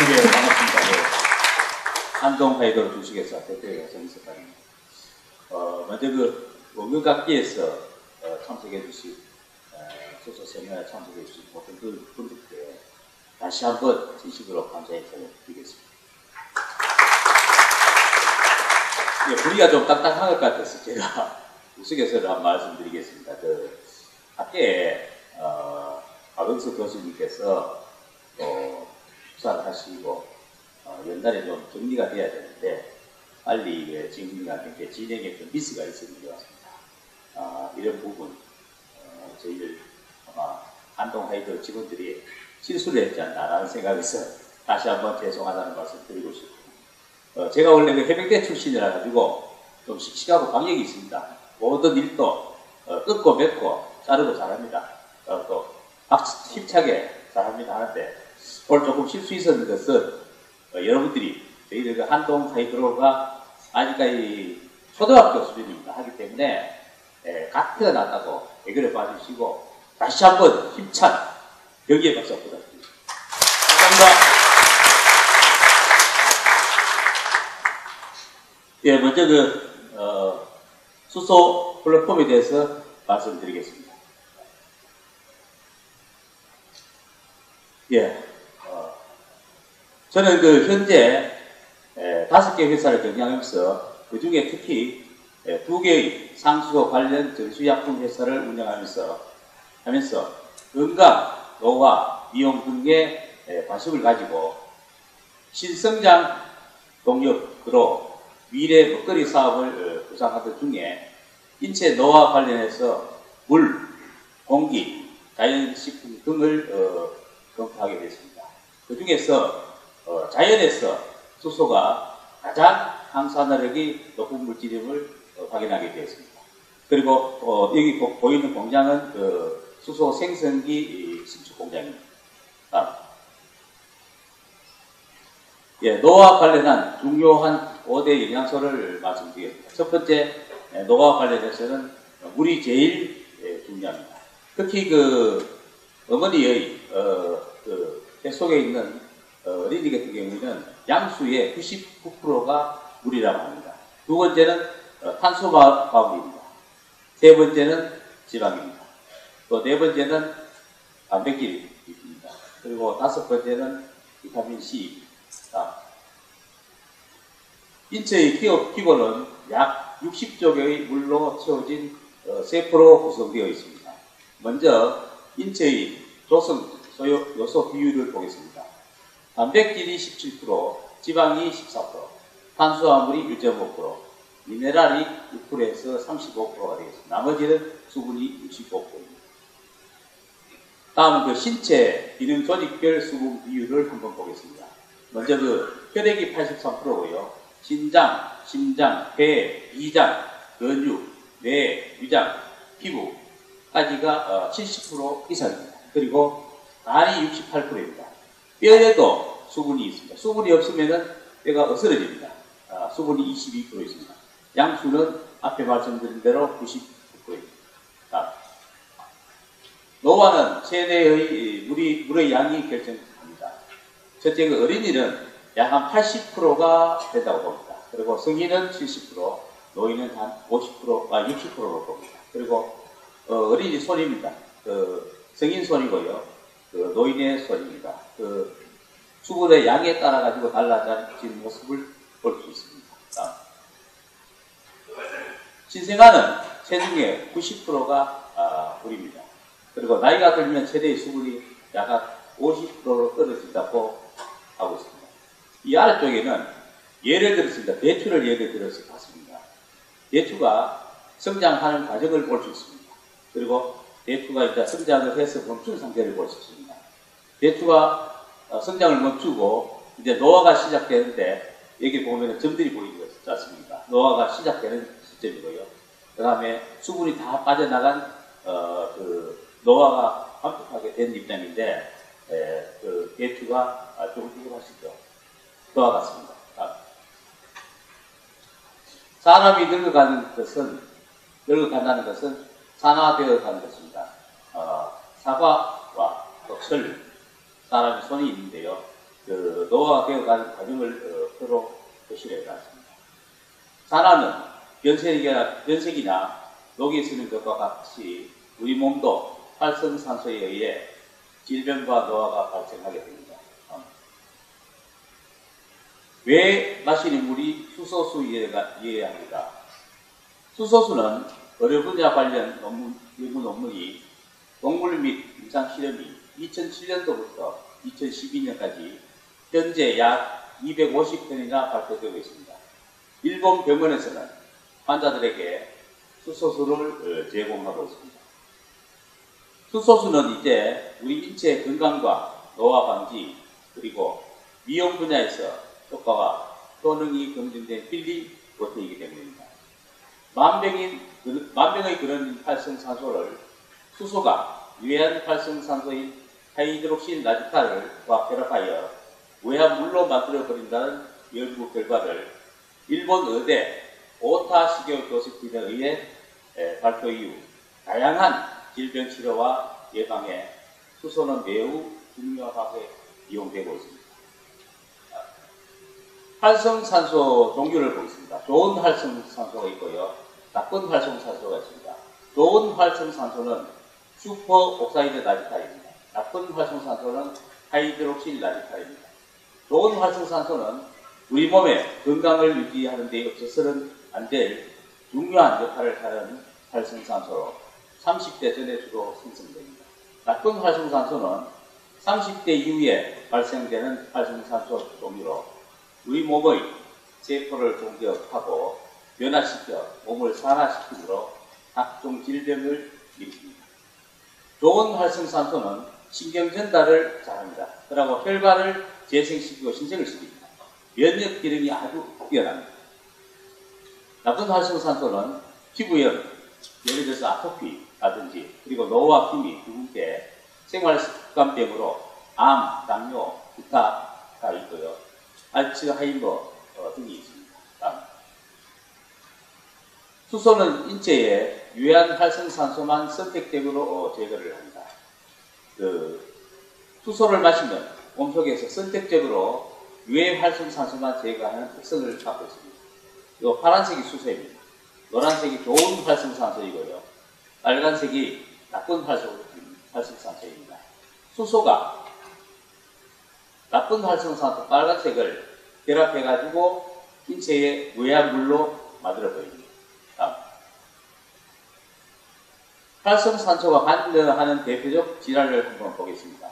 네, 반갑습니다. 네. 한동하이도 주식회사 대표이사 정석관입니다. 먼저 원근각기에서 참석해 주신 소속 세미나에 참석해 주신 모든 분들께 다시 한번 진심으로 감사의 인사를 드리겠습니다. 예, 분위기가 좀 딱딱한 것 같아서 제가 우스갯소리를 한 말씀 드리겠습니다. 학계에 박은수 교수님께서 수사를 하시고 연달에 좀 정리가 돼야 되는데 빨리 정리가 된 진행에 좀 미스가 있었는 것 같습니다. 이런 부분 저희들 아마 한동하이도 직원들이 실수를 했지 않나라는 생각에서 다시 한번 죄송하다는 말씀 드리고 싶고, 제가 원래 해병대 출신이라 가지고 좀 씩씩하고 강력이 있습니다. 모든 일도 뜯고 맺고 자르고 잘합니다. 또 박수 힘차게 잘합니다 하는데 오늘 조금 실수 있었는 것은 여러분들이 저희들 한동하이드로가 아직까지 초등학교 수준입니다. 하기 때문에 갓 태어났다고 애교를 봐주시고 다시 한번 힘찬 경기의 박수 부탁드립니다. 감사합니다. 예, 먼저 수소 플랫폼에 대해서 말씀드리겠습니다. 예, 저는 현재 5개 회사를 경영하면서 그 중에 특히 2개의 상수도 관련 전수약품 회사를 운영하면서 건강, 노화, 미용 등의 관심을 가지고 신성장 동력으로 미래 먹거리 사업을 구상하던 중에 인체 노화 관련해서 물, 공기, 자연식품 등을 검토하게 됐습니다. 그 중에서 자연에서 수소가 가장 항산화력이 높은 물질임을 확인하게 되었습니다. 그리고 여기 보이는 공장은 수소 생성기 신축 공장입니다. 예, 노화 관련한 중요한 5대 영양소를 말씀드리겠습니다. 첫 번째, 노화 관련해서는 물이 제일 중요합니다. 특히 어머니의 뱃속에 있는 어린이 같은 경우에는 양수의 99%가 물이라고 합니다. 두 번째는 탄수화물입니다. 세 번째는 지방입니다. 또 네 번째는 단백질입니다. 그리고 다섯 번째는 비타민 C입니다. 인체의 기본은 약 60조 개의 물로 채워진 세포로 구성되어 있습니다. 먼저 인체의 조성 요소 비율을 보겠습니다. 단백질이 17%, 지방이 14%, 탄수화물이 1.5%, 미네랄이 6%에서 35%가 되겠습니다. 나머지는 수분이 65%입니다. 다음은 신체 기능 조직별 수분 비율을 한번 보겠습니다. 먼저 혈액이 83%고요. 신장, 심장, 폐, 위장, 근육, 뇌, 위장, 피부까지가 70% 이상입니다. 그리고 간이 68%입니다. 뼈에도 수분이 있습니다. 수분이 없으면 뼈가 어스러집니다. 수분이 22% 있습니다. 양수는 앞에 말씀드린 대로 99%입니다. 노화는 체내의 물의 양이 결정합니다. 첫째, 어린이는 약 한 80%가 된다고 봅니다. 그리고 성인은 70%, 노인은 한 60%로 봅니다. 그리고 어린이 손입니다. 성인 손이고요. 노인의 손입니다. 수분의 양에 따라 가지고 달라지는 모습을 볼 수 있습니다. 신생아는 체중의 90%가 물입니다. 그리고 나이가 들면 체내의 수분이 약 50%로 떨어진다고 하고 있습니다. 이 아래쪽에는 예를 들었습니다. 대추를 예를 들어서 봤습니다. 대추가 성장하는 과정을 볼 수 있습니다. 그리고 대추가 이제 성장을 해서 멈춘 상태를 볼 수 있습니다. 대추가 성장을 멈추고 이제 노화가 시작되는데 여기 보면 점들이 보이지 않습니까? 노화가 시작되는 시점이고요. 그 다음에 수분이 다 빠져나간 노화가 완벽하게 된 입장인데 대추가 조금 궁금하시죠? 그와 같습니다. 사람이 늙어간다는 것은 산화되어 가는 것입니다. 사과와 또 철, 사람의 손이 있는데요. 그 노화가 되어가는 과정을 서로 표시를 해놨습니다. 산화는 변색이나 녹이 쓰는 것과 같이 우리 몸도 활성산소에 의해 질병과 노화가 발생하게 됩니다. 왜 마시는 물이 수소수이어야 합니다. 수소수는 의료 분야 관련 연구 논문이 동물 및 임상 실험이 2007년도부터 2012년까지 현재 약 250편이나 발표되고 있습니다. 일본 병원에서는 환자들에게 수소수를 제공하고 있습니다. 수소수는 이제 우리 인체 건강과 노화 방지 그리고 미용 분야에서 효과가 효능이 검증된 필리 워터이기 때문입니다. 만병의 근원인 활성산소를 수소가 유해한 활성산소인 하이드록신 라지탈과 결합하여 외화물로 만들어버린다는 연구 결과를 일본 의대 오타 시교 교수팀에 의해 발표 이후 다양한 질병 치료와 예방에 수소는 매우 중요하게 이용되고 있습니다. 활성산소 종류를 보겠습니다. 좋은 활성산소가 있고요. 나쁜 활성산소가 있습니다. 좋은 활성산소는 슈퍼옥사이드 라지탈입니다. 나쁜 활성산소는 하이드록신 라지탈입니다. 좋은 활성산소는 우리 몸의 건강을 유지하는 데 없어서는 안 될 중요한 역할을 하는 활성산소로 30대 전에 주로 생성됩니다. 나쁜 활성산소는 30대 이후에 발생되는 활성산소 종류로 우리 몸의 세포를 공격하고 변화시켜 몸을 산화시키므로 각종 질병을 일으킵니다. 좋은 활성산소는 신경 전달을 잘합니다. 그리고 혈관을 재생시키고 신생을 시킵니다. 면역 기능이 아주 뛰어납니다. 나쁜 활성산소는 피부염, 예를 들어서 아토피라든지 그리고 노화, 기미, 두근대, 생활습관병으로 암, 당뇨, 기타가 있고요. 알츠하이머 등이 있습니다. 수소는 인체에 유해한 활성산소만 선택적으로 제거를 합니다. 수소를 마시면 몸속에서 선택적으로 유해 활성산소만 제거하는 특성을 갖고 있습니다. 이 파란색이 수소입니다. 노란색이 좋은 활성산소이고요. 빨간색이 나쁜 활성산소입니다. 수소가 나쁜 활성산소 빨간색을 결합해가지고 인체의 무해한물로 만들어버립니다. 활성산소가 관련하는 대표적 질환을 한번 보겠습니다.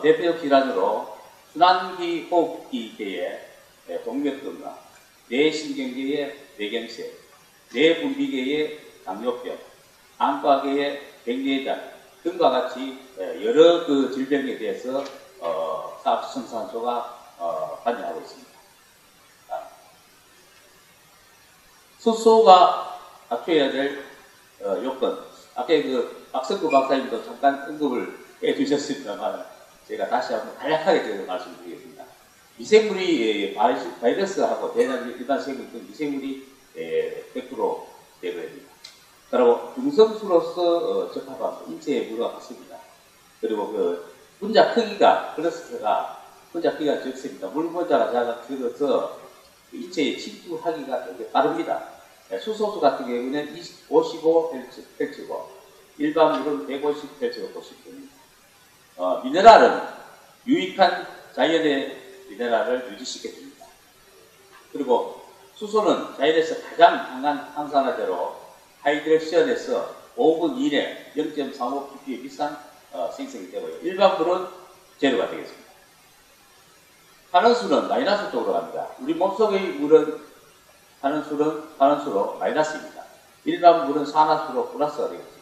대표적 질환으로 순환기 호흡기계의 동맥경화, 뇌신경계의 뇌경색, 뇌분비계의 당뇨병, 안과계의 백내장 등과 같이 여러 질병에 대해서 활성산소가 관여하고 있습니다. 수소가 갖춰야 될 요건, 아까 박석구 박사님도 잠깐 언급을 해주셨습니다만 제가 다시 한번 간략하게 말씀드리겠습니다. 미생물이 바이러스하고 대장 일반 생물 등 미생물이 100% 제거됩니다. 그리고 중성수로서 적합한 인체에 물과 같습니다. 그리고 분자 크기가 클러스터가 분자 크기가 적습니다. 물 분자가 적어서 인체에 침투하기가 되게 빠릅니다. 수소수 같은 경우는 55펠츠고 일반 물은 150펠츠로 보시면 됩니다. 미네랄은 유익한 자연의 미네랄을 유지시켜줍니다. 그리고 수소는 자연에서 가장 강한 항산화제로 하이드렉션에서 5분 이내 0.35ppm 이상 생성이 되고요. 일반 물은 제로가 되겠습니다. 탄원수는 마이너스 쪽으로 갑니다. 우리 몸속의 물은 탄원수로 마이너스입니다. 일반 물은 산화수로 플러스가 되겠습니다.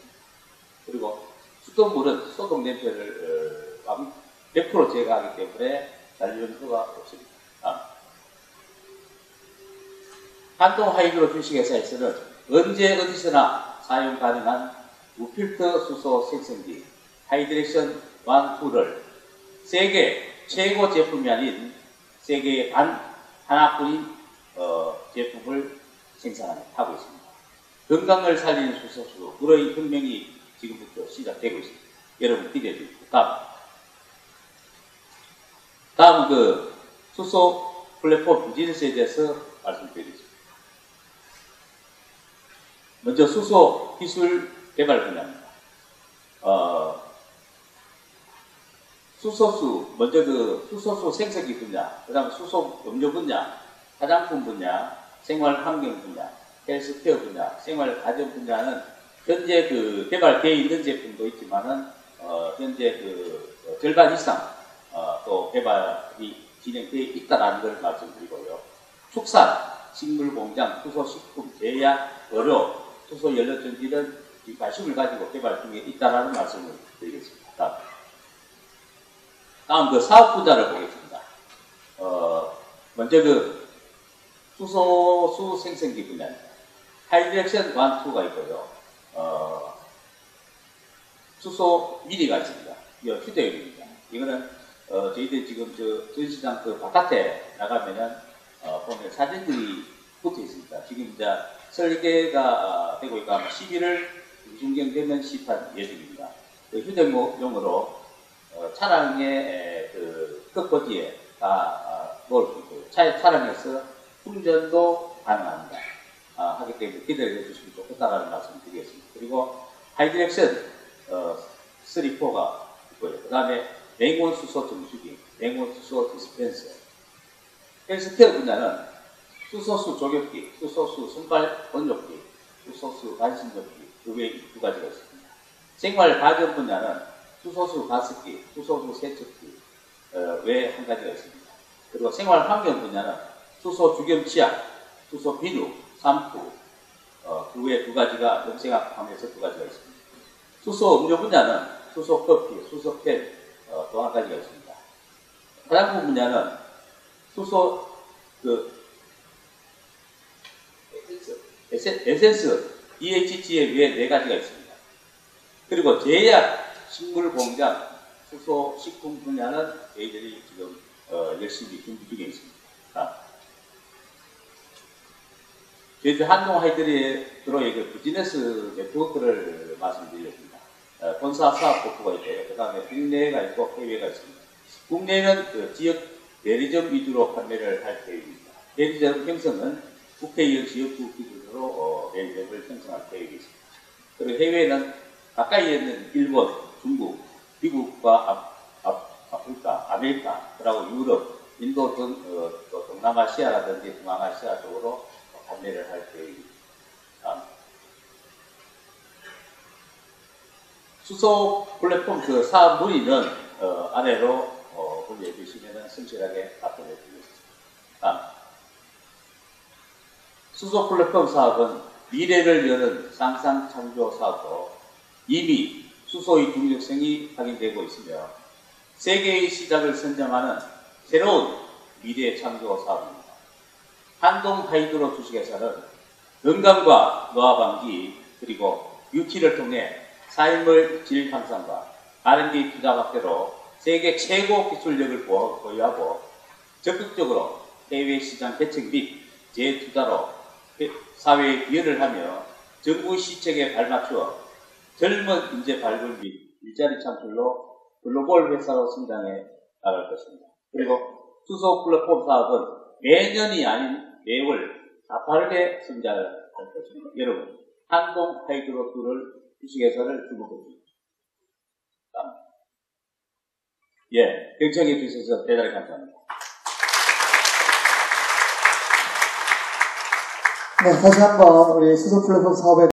그리고 수돗물은 소독 냄새를 100% 제거하기 때문에 잔류수가 없습니다. 한동 하이드로 주식회사에서는 언제 어디서나 사용 가능한 무필터 수소 생성기 하이드렉션 1, 2를 세계 최고 제품이 아닌 세계의 단 하나뿐인 제품을 생산하고 있습니다. 건강을 살리는 수소수, 불의 혁명이 지금부터 시작되고 있습니다. 여러분 기대해 주십시오. 다음. 다음 수소 플랫폼 비즈니스에 대해서 말씀드리겠습니다. 먼저 수소 기술 개발 분야입니다. 수소수, 먼저 수소수 생산기 분야, 그 다음에 수소 음료 분야, 화장품 분야, 생활 환경 분야, 헬스케어 분야, 생활 가전 분야는 현재 개발되어 있는 제품도 있지만은, 현재 절반 이상, 또 개발이 진행되어 있다는 걸 말씀드리고요. 축산, 식물 공장, 수소 식품, 제약, 의료, 수소 연료 전지는 관심을 가지고 개발 중에 있다는 말씀을 드리겠습니다. 다음 사업 분야를 보겠습니다. 먼저 수소수 생성기 분야입니다. 하이드렉션 1, 2가 있고요. 수소 미리가 있습니다. 이거 휴대용입니다. 이거는 저희들 지금 전시장 바깥에 나가면은 보면 사진들이 붙어 있습니다. 지금 이제 설계가 되고 있고 아마 11월 중경 되면 시판 예정입니다. 휴대용으로 차량의 끝버디에 다 놓을 수 있고요. 차량에서 충전도 가능합니다. 하기 때문에 기대해 주시면 좋겠다는 말씀을 드리겠습니다. 그리고 하이드렉션 3, 4가 있고요. 그 다음에 냉온 수소 정수기, 냉온 수소 디스펜서. 헬스케어 분야는 수소수 조격기, 수소수 손발 건조기, 수소수 간신조기, 그 외에 2가지가 있습니다. 생활 가전 분야는 수소수 가습기, 수소수 세척기 외에 1가지가 있습니다. 그리고 생활 환경 분야는 수소 주겸 치약, 수소 비누, 샴푸 그 외에 2가지가 영생학하면서 2가지가 있습니다. 수소 음료 분야는 수소 커피, 수소 캔 또 1가지가 있습니다. 화장품 분야는 수소 에센스, DHG에 외에 4가지가 있습니다. 그리고 제약, 식물 공장, 수소 식품 분야는 저희들이 지금 열심히 준비 중에 있습니다. 저희들 한동 하이드로의 비즈니스 네트워크를 말씀드리겠습니다. 본사 사업본부가 있고요. 그 다음에 국내가 있고 해외가 있습니다. 국내는 지역 대리점 위주로 판매를 할 계획입니다. 대리점 형성은 국회의원 지역구 기준으로 대리점을 형성할 계획이 있습니다. 그리고 해외는 가까이에 있는 일본, 중국, 미국과 아프리카, 아메리카, 그리고 유럽, 인도 등 또 동남아시아라든지 중앙아시아 쪽으로 판매를 할 계획입니다. 수소 플랫폼 사업 문의는 아래로 올려주시면 성실하게 답변해 드리겠습니다. 수소 플랫폼 사업은 미래를 여는 상상 창조 사업으로 이미 수소의 중력성이 확인되고 있으며 세계의 시작을 선점하는 새로운 미래 창조 사업입니다. 한동 하이드로 주식회사는 건강과 노화 방지 그리고 유치를 통해 삶의 질 향상과 R&D 투자 확대로 세계 최고 기술력을 보유하고 적극적으로 해외 시장 개척 및 재투자로 사회에 기여를 하며 정부 시책에 발맞추어 젊은 인재 발굴 및 일자리 창출로 글로벌 회사로 성장해 나갈 것입니다. 그리고 수소 플랫폼 사업은 매년이 아닌 매월 가파르게 성장을 할 것입니다. 여러분, 한동 하이드로2를 주식회사를 주목해 주십시오. 경청해 주셔서 대단히 감사합니다. 네, 다시 한번 우리 수소 플랫폼 사업에